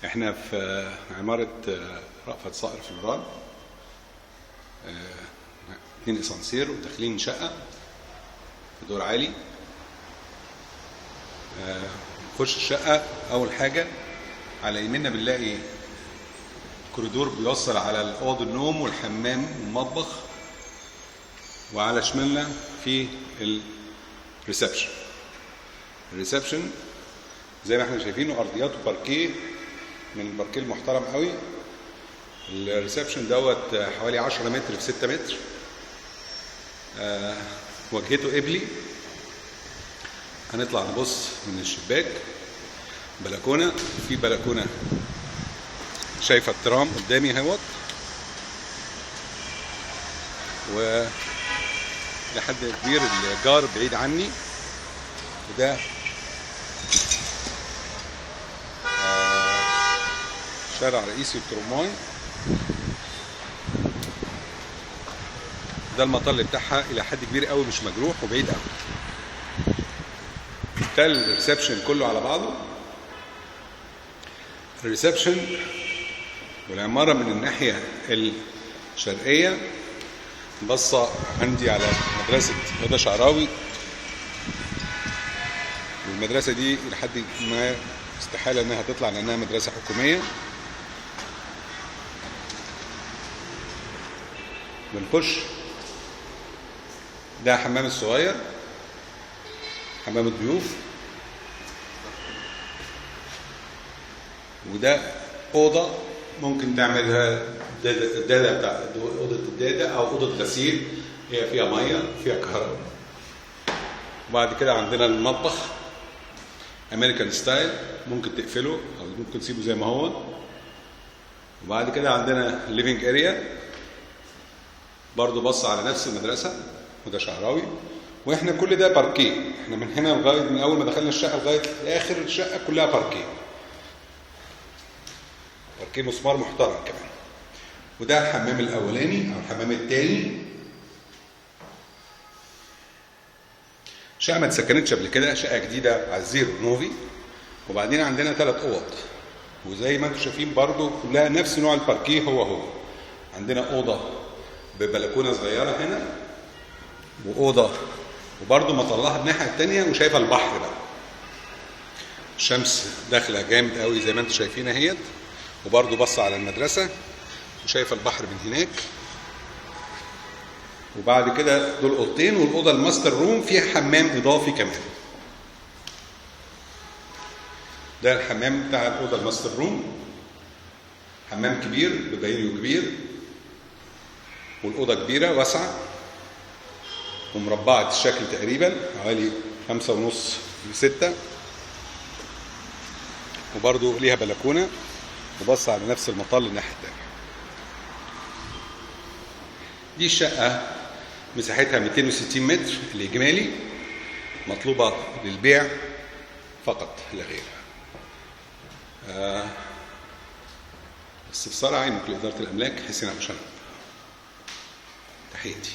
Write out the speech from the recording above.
احنا في عمارة رأفت صقر في الران، 2 اسانسير وداخلين شقة في دور عالي. نخش الشقة، أول حاجة على يميننا بنلاقي كوريدور بيوصل على أوض النوم والحمام والمطبخ، وعلى شمالنا في الريسبشن زي ما احنا شايفينه، أرضياته باركيه من الباركيه المحترم قوي. الريسبشن دوت حوالي 10 متر في 6 متر، واجهته قبلي. هنطلع نبص من الشباك بلكونه، في بلكونه شايفه الترام قدامي اهوت، و لحد كبير الجار بعيد عني، وده شارع رئيسي الترماي. ده المطل بتاعها الى حد كبير قوي، مش مجروح وبعيد قوي. ده الريسبشن كله على بعضه. الريسبشن والعمارة من الناحية الشرقية بصة عندي على مدرسة هدى شعراوي، والمدرسة دي لحد ما استحالة انها تطلع لانها مدرسة حكومية. بنخش، ده حمام الصغير، حمام الضيوف، وده أوضة ممكن تعملها الدادة بتاع أوضة الدادة أو أوضة غسيل، هي فيها مية فيها كهرباء. وبعد كده عندنا المطبخ أمريكان ستايل، ممكن تقفله أو ممكن تسيبه زي ما هو. وبعد كده عندنا الليفينج اريا، برضو بص على نفس المدرسة وده شعراوي. واحنا كل ده باركيه، احنا من هنا لغايه، من اول ما دخلنا الشقه لغايه اخر الشقه كلها باركيه مسمار محترم كمان. وده الحمام الاولاني او الحمام الثاني. شقه ما اتسكنتش قبل كده، شقه جديده على الزيرو نوفي. وبعدين عندنا 3 اوض، وزي ما انتم شايفين برضو كلها نفس نوع الباركيه هو. عندنا اوضه ببلكونه صغيره هنا، واوضه وبرضه مطلعها الناحيه الثانيه وشايفه البحر بقى. الشمس داخله جامد قوي زي ما انتم شايفين اهيت، وبرضه بص على المدرسه وشايفه البحر من هناك. وبعد كده دول اوضتين، والاوضه الماستر روم فيها حمام اضافي كمان. ده الحمام بتاع الاوضه الماستر روم، حمام كبير ببانيو كبير، والاوضه كبيره واسعه ومربعة الشكل تقريبا، حوالي 5.5 ل6، وبرضو ليها بلكونة وبص على نفس المطل الناحية التانية. دي الشقة مساحتها 260 متر الإجمالي، مطلوبة للبيع فقط لا غير. استفسار عينك لإدارة الأملاك، حسين أبو شنب. تحياتي.